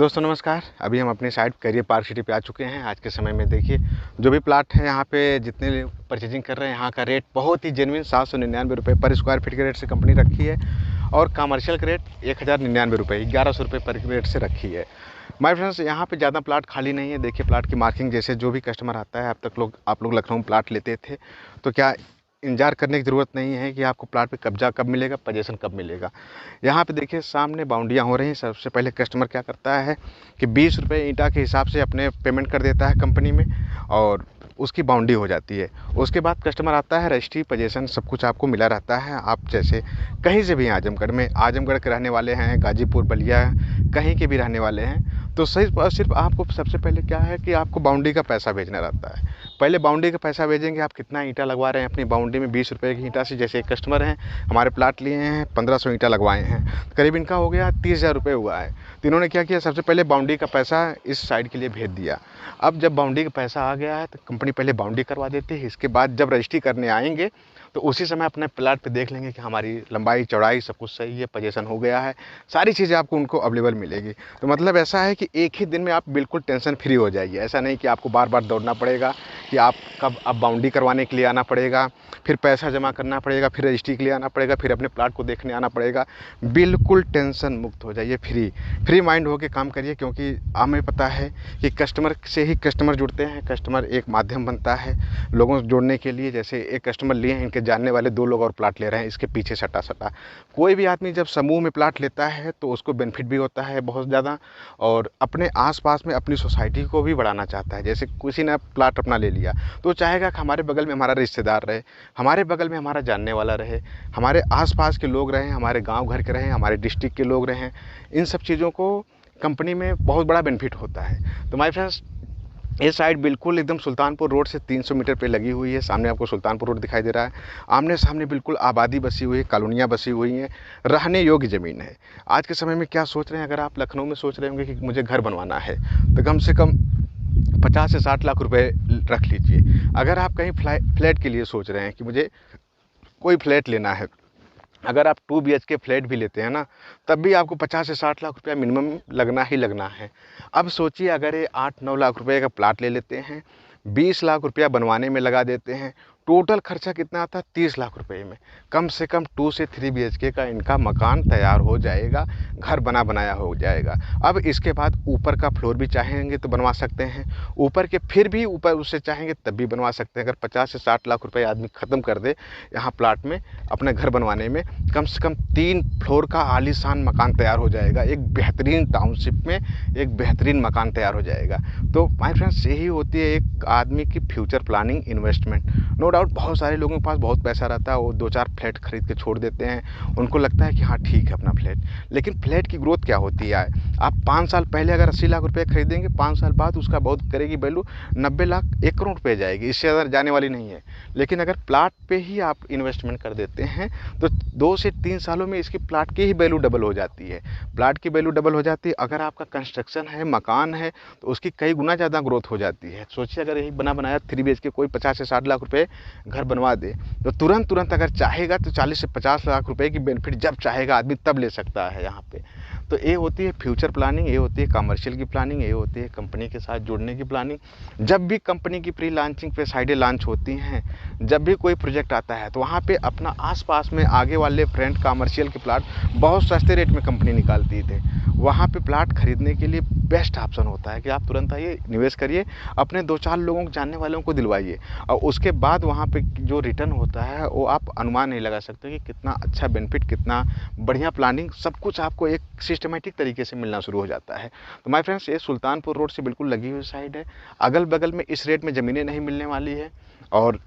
दोस्तों नमस्कार। अभी हम अपनी साइट करियर पार्क सिटी पे आ चुके हैं। आज के समय में देखिए जो भी प्लाट है यहाँ पे जितने लोग परचेजिंग कर रहे हैं, यहाँ का रेट बहुत ही जेन्युइन 799 रुपये पर स्क्वायर फीट के रेट से कंपनी रखी है और कमर्शियल का रेट 1099 रुपये 1100 रुपये पर रेट से रखी है। माय फ्रेंड्स, यहाँ पे ज़्यादा प्लाट खाली नहीं है। देखिए प्लाट की मार्किंग, जैसे जो भी कस्टमर आता है, अब तक आप लोग लखनऊ में प्लाट लेते थे तो क्या इंतजार करने की ज़रूरत नहीं है कि आपको प्लाट पे कब्जा कब मिलेगा, पोजीशन कब मिलेगा। यहाँ पे देखिए सामने बाउंड्रियाँ हो रही हैं। सबसे पहले कस्टमर क्या करता है कि 20 रुपये ईंटा के हिसाब से अपने पेमेंट कर देता है कंपनी में और उसकी बाउंड्री हो जाती है। उसके बाद कस्टमर आता है, रजिस्ट्री पोजीशन सब कुछ आपको मिला रहता है। आप जैसे कहीं से भी आजमगढ़ के रहने वाले हैं, गाजीपुर, बलिया, कहीं के भी रहने वाले हैं, तो सिर्फ आपको सबसे पहले क्या है कि आपको बाउंड्री का पैसा भेजना रहता है। पहले बाउंड्री का पैसा भेजेंगे, आप कितना ईंटा लगवा रहे हैं अपनी बाउंड्री में। 20 रुपये की ईंटा से, जैसे एक कस्टमर हैं हमारे प्लाट लिए हैं, 1500 ईंटा लगवाए हैं, करीब इनका हो गया 30,000 रुपये हुआ है। तो इन्होंने क्या किया, सबसे पहले बाउंड्री का पैसा इस साइड के लिए भेज दिया। अब जब बाउंड्री का पैसा आ गया है तो कंपनी पहले बाउंड्री करवा देती है। इसके बाद जब रजिस्ट्री करने आएंगे तो उसी समय अपने प्लाट पे देख लेंगे कि हमारी लंबाई चौड़ाई सब कुछ सही है, पोजीशन हो गया है, सारी चीज़ें आपको उनको अवेलेबल मिलेगी। तो मतलब ऐसा है कि एक ही दिन में आप बिल्कुल टेंशन फ्री हो जाइए। ऐसा नहीं कि आपको बार बार दौड़ना पड़ेगा कि आप कब अब बाउंड्री करवाने के लिए आना पड़ेगा, फिर पैसा जमा करना पड़ेगा, फिर रजिस्ट्री के लिए आना पड़ेगा, फिर अपने प्लाट को देखने आना पड़ेगा। बिल्कुल टेंशन मुक्त हो जाइए, फ्री माइंड होकर काम करिए। क्योंकि हमें पता है कि कस्टमर से ही कस्टमर जुड़ते हैं। कस्टमर एक माध्यम बनता है लोगों से जोड़ने के लिए। जैसे एक कस्टमर लिए हैं, इनके जानने वाले 2 लोग और प्लाट ले रहे हैं इसके पीछे सटा कोई भी आदमी जब समूह में प्लाट लेता है तो उसको बेनिफिट भी होता है बहुत ज़्यादा, और अपने आसपास में अपनी सोसाइटी को भी बढ़ाना चाहता है। जैसे किसी ने प्लाट अपना ले लिया तो चाहेगा कि हमारे बगल में हमारा रिश्तेदार रहे, हमारे बगल में हमारा जानने वाला रहे, हमारे आसपास के लोग रहें, हमारे गाँव घर के रहें, हमारे डिस्ट्रिक्ट के लोग रहें। इन सब चीज़ों को कंपनी में बहुत बड़ा बेनिफिट होता है। तो माय फ्रेंड्स, ये साइड बिल्कुल एकदम सुल्तानपुर रोड से 300 मीटर पे लगी हुई है। सामने आपको सुल्तानपुर रोड दिखाई दे रहा है। आमने सामने बिल्कुल आबादी बसी हुई है, कॉलोनियाँ बसी हुई हैं, रहने योग्य ज़मीन है। आज के समय में क्या सोच रहे हैं, अगर आप लखनऊ में सोच रहे होंगे कि मुझे घर बनवाना है तो कम से कम 50 से 60 लाख रुपए रख लीजिए। अगर आप कहीं फ्लैट के लिए सोच रहे हैं कि मुझे कोई फ्लैट लेना है, अगर आप 2 BHK फ्लैट भी लेते हैं ना, तब भी आपको 50 से 60 लाख रुपया मिनिमम लगना ही लगना है। अब सोचिए अगर ये 8-9 लाख रुपए का प्लाट ले लेते हैं, 20 लाख रुपया बनवाने में लगा देते हैं, टोटल खर्चा कितना आता है 30 लाख रुपए में। कम से कम 2 से 3 BHK का इनका मकान तैयार हो जाएगा, घर बना बनाया हो जाएगा। अब इसके बाद ऊपर का फ्लोर भी चाहेंगे तो बनवा सकते हैं, ऊपर के फिर भी ऊपर उससे चाहेंगे तब भी बनवा सकते हैं। अगर 50 से 60 लाख रुपए आदमी ख़त्म कर दे यहाँ प्लाट में अपने घर बनवाने में, कम से कम 3 फ्लोर का आलीशान मकान तैयार हो जाएगा। एक बेहतरीन टाउनशिप में एक बेहतरीन मकान तैयार हो जाएगा। तो माय फ्रेंड्स, यही होती है एक आदमी की future planning, investment. No doubt बहुत सारे लोगों के पास बहुत पैसा रहता है, वो 2-4 फ्लैट खरीद के छोड़ देते हैं। उनको लगता है कि हाँ ठीक है अपना फ्लैट, लेकिन फ्लैट की ग्रोथ क्या होती है। आप 5 साल पहले अगर 80 लाख रुपए खरीदेंगे, 5 साल बाद उसका बहुत करेगी वैल्यू 90 लाख 1 करोड़ रुपए जाएगी, इससे ज़्यादा जाने वाली नहीं है। लेकिन अगर प्लाट पे ही आप इन्वेस्टमेंट कर देते हैं तो 2 से 3 सालों में इसकी प्लाट की ही वैल्यू डबल हो जाती है। प्लाट की वैल्यू डबल हो जाती है। अगर आपका कंस्ट्रक्शन है, मकान है, तो उसकी कई गुना ज़्यादा ग्रोथ हो जाती है। सोचिए अगर यही बना बनाया 3 BHK कोई 50 से 60 लाख रुपए घर बनवा दे तो तुरंत अगर चाहेगा तो 40 से 50 लाख रुपए की बेनिफिट जब चाहेगा आदमी तब ले सकता है यहाँ पे। तो ये होती है फ्यूचर प्लानिंग, ये होती है कमर्शियल की प्लानिंग, ये होती है कंपनी के साथ जुड़ने की प्लानिंग। जब भी कंपनी की प्री लॉन्चिंग पे साइडें लॉन्च होती हैं, जब भी कोई प्रोजेक्ट आता है तो वहाँ पे अपना आसपास में आगे वाले फ्रंट कमर्शियल के प्लाट बहुत सस्ते रेट में कंपनी निकालती थे। वहाँ पे प्लाट खरीदने के लिए बेस्ट ऑप्शन होता है कि आप तुरंत आइए, निवेश करिए, अपने 2-4 लोगों को जानने वालों को दिलवाइए, और उसके बाद वहाँ पे जो रिटर्न होता है वो आप अनुमान नहीं लगा सकते कि कितना अच्छा बेनिफिट, कितना बढ़िया प्लानिंग, सब कुछ आपको एक सिस्टमेटिक तरीके से मिलना शुरू हो जाता है। तो माय फ्रेंड्स, ये सुल्तानपुर रोड से बिल्कुल लगी हुई साइड है। अगल बगल में इस रेट में ज़मीनें नहीं मिलने वाली है, और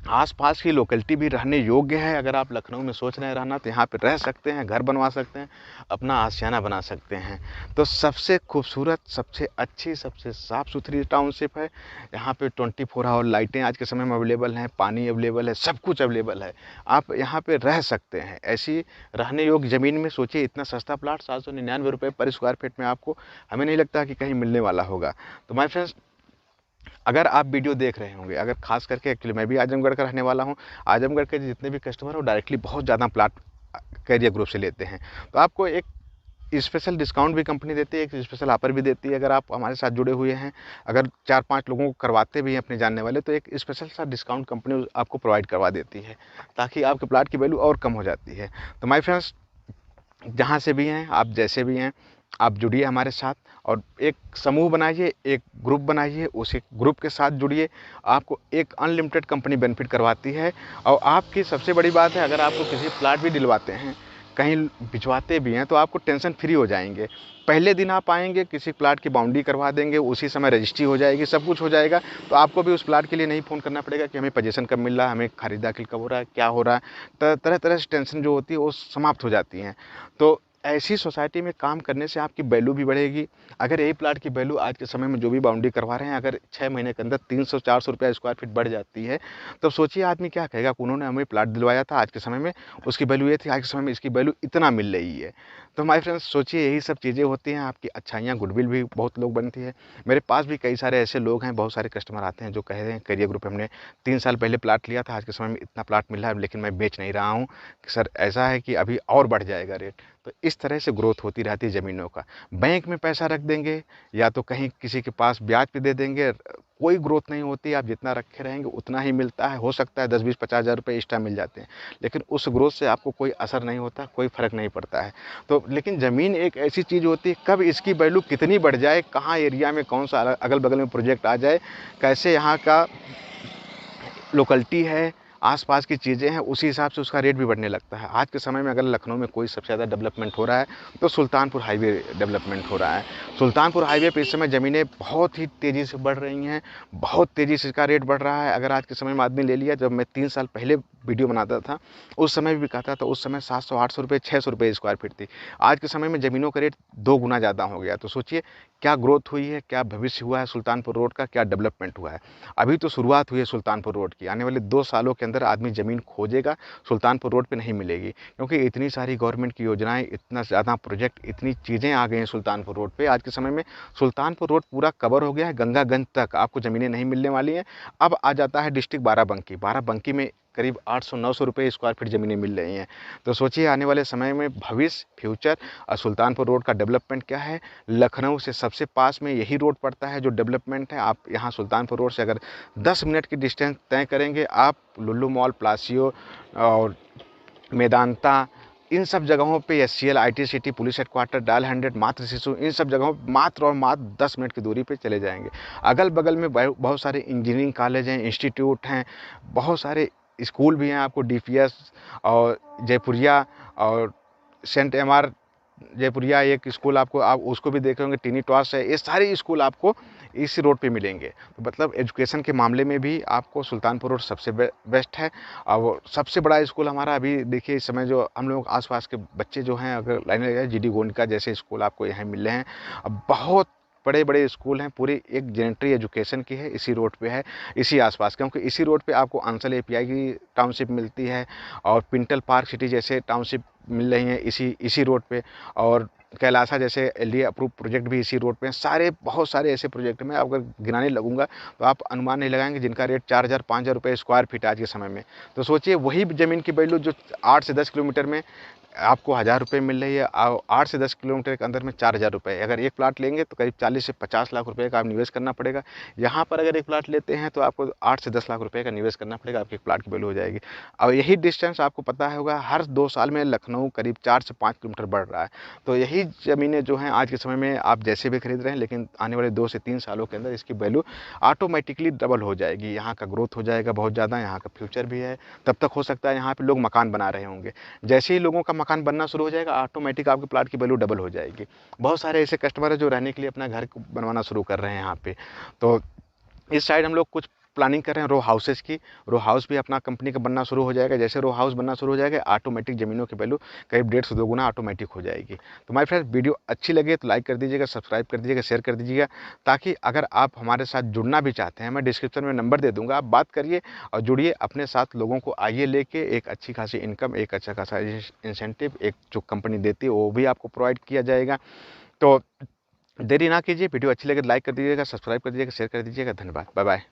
आसपास की लोकेलिटी भी रहने योग्य है। अगर आप लखनऊ में सोच रहे हैं रहना तो यहाँ पे रह सकते हैं, घर बनवा सकते हैं, अपना आशियाना बना सकते हैं। तो सबसे खूबसूरत, सबसे अच्छी, सबसे साफ़ सुथरी टाउनशिप है। यहाँ पे 24 आवर लाइटें आज के समय में अवेलेबल हैं, पानी अवेलेबल है, सब कुछ अवेलेबल है। आप यहाँ पे रह सकते हैं। ऐसी रहने योग्य ज़मीन में सोचिए, इतना सस्ता प्लाट 799 रुपये पर स्क्वायर फीट में आपको, हमें नहीं लगता कि कहीं मिलने वाला होगा। तो माय फ्रेंड्स, अगर आप वीडियो देख रहे होंगे, अगर खास करके एक्चुअली मैं भी आजमगढ़ का रहने वाला हूँ, आजमगढ़ के जितने भी कस्टमर हो डायरेक्टली बहुत ज़्यादा प्लाट कैरियर ग्रुप से लेते हैं। तो आपको एक स्पेशल डिस्काउंट भी कंपनी देती है, एक स्पेशल ऑफर भी देती है। अगर आप हमारे साथ जुड़े हुए हैं, अगर 4-5 लोगों को करवाते भी हैं अपने जानने वाले, तो एक स्पेशल सा डिस्काउंट कंपनी आपको प्रोवाइड करवा देती है, ताकि आपके प्लाट की वैल्यू और कम हो जाती है। तो माय फ्रेंड्स, जहाँ से भी हैं आप, जैसे भी हैं, आप जुड़िए हमारे साथ और एक समूह बनाइए, एक ग्रुप बनाइए, उसी ग्रुप के साथ जुड़िए। आपको एक अनलिमिटेड कंपनी बेनिफिट करवाती है। और आपकी सबसे बड़ी बात है, अगर आपको किसी प्लाट भी दिलवाते हैं, कहीं भिजवाते भी हैं, तो आपको टेंशन फ्री हो जाएंगे। पहले दिन आप आएंगे, किसी प्लाट की बाउंड्री करवा देंगे, उसी समय रजिस्ट्री हो जाएगी, सब कुछ हो जाएगा। तो आपको भी उस प्लाट के लिए नहीं फ़ोन करना पड़ेगा कि हमें पोजीशन कब मिल रहा है, हमें खारिज दाखिल कब हो रहा है, क्या हो रहा है। तरह तरह से टेंशन जो होती है वो समाप्त हो जाती हैं। तो ऐसी सोसाइटी में काम करने से आपकी वैल्यू भी बढ़ेगी। अगर यही प्लाट की वैल्यू आज के समय में जो भी बाउंड्री करवा रहे हैं, अगर 6 महीने के अंदर 300-400 रुपया स्क्वायर फीट बढ़ जाती है, तो सोचिए आदमी क्या कहेगा कि उन्होंने हमें प्लाट दिलवाया था, आज के समय में उसकी वैल्यू ये थी, आज के समय में इसकी वैल्यू इतना मिल रही है। तो माय फ्रेंड्स, सोचिए यही सब चीज़ें होती हैं, आपकी अच्छाइयाँ, गुडविल भी बहुत लोग बनती है। मेरे पास भी कई सारे ऐसे लोग हैं, बहुत सारे कस्टमर आते हैं जो कह रहे हैं, करियर ग्रुप पे हमने 3 साल पहले प्लाट लिया था, आज के समय में इतना प्लाट मिल रहा है, लेकिन मैं बेच नहीं रहा हूँ। सर ऐसा है कि अभी और बढ़ जाएगा रेट। तो इस तरह से ग्रोथ होती रहती है ज़मीनों का। बैंक में पैसा रख देंगे या तो कहीं किसी के पास ब्याज पे दे देंगे, कोई ग्रोथ नहीं होती। आप जितना रखे रहेंगे उतना ही मिलता है। हो सकता है 10-20-50 हज़ार रुपये एक्स्ट्रा मिल जाते हैं, लेकिन उस ग्रोथ से आपको कोई असर नहीं होता, कोई फ़र्क नहीं पड़ता है। तो लेकिन ज़मीन एक ऐसी चीज़ होती है, कब इसकी वैल्यू कितनी बढ़ जाए, कहाँ एरिया में कौन सा अगल बगल में प्रोजेक्ट आ जाए, कैसे यहाँ का लोकेलिटी है, आसपास की चीज़ें हैं, उसी हिसाब से उसका रेट भी बढ़ने लगता है। आज के समय में अगर लखनऊ में कोई सबसे ज़्यादा डेवलपमेंट हो रहा है, तो सुल्तानपुर हाईवे डेवलपमेंट हो रहा है। सुल्तानपुर हाईवे पे इस समय ज़मीनें बहुत ही तेज़ी से बढ़ रही हैं, बहुत तेज़ी से इसका रेट बढ़ रहा है। अगर आज के समय में आदमी ले लिया, जब मैं 3 साल पहले वीडियो बनाता था, उस समय भी बिकाता था, उस समय 700-800 रुपये, 600 रुपये स्क्वायर फीट थी। आज के समय में ज़मीनों का रेट 2 गुना ज़्यादा हो गया। तो सोचिए क्या ग्रोथ हुई है, क्या भविष्य हुआ है सुल्तानपुर रोड का, क्या डेवलपमेंट हुआ है। अभी तो शुरुआत हुई है सुल्तानपुर रोड की, आने वाले 2 सालों के अंदर आदमी ज़मीन खोजेगा, सुल्तानपुर रोड पे नहीं मिलेगी, क्योंकि इतनी सारी गवर्नमेंट की योजनाएं, इतना ज़्यादा प्रोजेक्ट, इतनी चीज़ें आ गई हैं सुल्तानपुर रोड पे। आज के समय में सुल्तानपुर रोड पूरा कवर हो गया है, गंगागंज तक आपको ज़मीनें नहीं मिलने वाली हैं। अब आ जाता है डिस्ट्रिक्ट बाराबंकी। बाराबंकी में करीब 800-900 रुपये स्क्वायर फीट ज़मीनें मिल रही हैं। तो सोचिए आने वाले समय में भविष्य, फ्यूचर और सुल्तानपुर रोड का डेवलपमेंट क्या है। लखनऊ से सबसे पास में यही रोड पड़ता है जो डेवलपमेंट है। आप यहाँ सुल्तानपुर रोड से अगर 10 मिनट की डिस्टेंस तय करेंगे, आप लुल्लू मॉल, प्लासियो और मेदांता, इन सब जगहों पे, SCL, IT city, police headquarter, dial 100, मातृ शिशु, इन सब जगहों मात्र और मात्र 10 मिनट की दूरी पे चले जाएंगे। अगल बगल में बहुत सारे इंजीनियरिंग कॉलेज हैं, इंस्टीट्यूट हैं, बहुत सारे स्कूल भी हैं। आपको डीपीएस और जयपुरिया और सेंट एमआर जयपुरिया एक स्कूल आपको, आप उसको भी देखे होंगे, टिनी टॉस है, ये सारे स्कूल आपको इस रोड पे मिलेंगे। तो मतलब एजुकेशन के मामले में भी आपको सुल्तानपुर रोड सबसे बेस्ट है। और सबसे बड़ा स्कूल हमारा अभी देखिए, इस समय जो हम लोग आसपास के बच्चे जो हैं, अगर लाइन लगे, जीडी गोंडका जैसे स्कूल आपको यहाँ मिल रहे हैं। अब बहुत बड़े बड़े स्कूल हैं, पूरी एक जेनेटरी एजुकेशन की है, इसी रोड पे है, इसी आसपास, क्योंकि इसी रोड पे आपको अंसल एपीआई की टाउनशिप मिलती है और पिंटल पार्क सिटी जैसे टाउनशिप मिल रही हैं इसी रोड पे, और कैलासा जैसे एलडीए अप्रूव प्रोजेक्ट भी इसी रोड पे हैं। सारे बहुत सारे ऐसे प्रोजेक्ट में अगर गिनाने लगूंगा तो आप अनुमान नहीं लगाएंगे, जिनका रेट 4,000-5,000 रुपये स्क्वायर फीट आज के समय में। तो सोचिए वही ज़मीन की वैल्यू जो 8 से 10 किलोमीटर में आपको 1,000 रुपये मिल रही है, 8 से 10 किलोमीटर के अंदर में 4,000 रुपये। अगर एक प्लाट लेंगे तो करीब 40 से 50 लाख रुपये का आप निवेश करना पड़ेगा। यहाँ पर अगर एक प्लाट लेते हैं तो आपको 8 से 10 लाख रुपये का निवेश करना पड़ेगा, आपके प्लाट की वैल्यू हो जाएगी। और यही डिस्टेंस आपको पता होगा, हर 2 साल में लखनऊ करीब 4 से 5 किलोमीटर बढ़ रहा है। तो यही ज़मीनें जो हैं आज के समय में आप जैसे भी खरीद रहे हैं, लेकिन आने वाले 2 से 3 सालों के अंदर इसकी वैल्यू ऑटोमेटिकली डबल हो जाएगी। यहाँ का ग्रोथ हो जाएगा बहुत ज़्यादा, यहाँ का फ्यूचर भी है। तब तक हो सकता है यहाँ पे लोग मकान बना रहे होंगे, जैसे ही लोगों का मकान बनना शुरू हो जाएगा, ऑटोमेटिक आपके प्लाट की वैल्यू डबल हो जाएगी। बहुत सारे ऐसे कस्टमर हैं जो रहने के लिए अपना घर बनवाना शुरू कर रहे हैं यहाँ पे। तो इस साइड हम लोग कुछ प्लानिंग कर रहे हैं रो हाउसेस की। रो हाउस भी अपना कंपनी का बनना शुरू हो जाएगा। जैसे रो हाउस बनना शुरू हो जाएगा, ऑटोमेटिक ज़मीनों की वैल्यू करीब 1.5 से 2 गुना ऑटोमेटिक हो जाएगी। तो माय फ्रेंड्स, वीडियो अच्छी लगे तो लाइक कर दीजिएगा, सब्सक्राइब कर दीजिएगा, शेयर कर दीजिएगा, ताकि अगर आप हमारे साथ जुड़ना भी चाहते हैं, मैं डिस्क्रिप्शन में नंबर दे दूँगा, आप बात करिए और जुड़िए अपने साथ। लोगों को आइए लेके एक अच्छी खासी इनकम, एक अच्छा खासा इंसेंटिव, एक जो कंपनी देती है वो भी आपको प्रोवाइड किया जाएगा। तो देरी ना कीजिए, वीडियो अच्छी लगे तो लाइक कर दीजिएगा, सब्सक्राइब कर दीजिएगा, शेयर कर दीजिएगा। धन्यवाद, बाय बाय।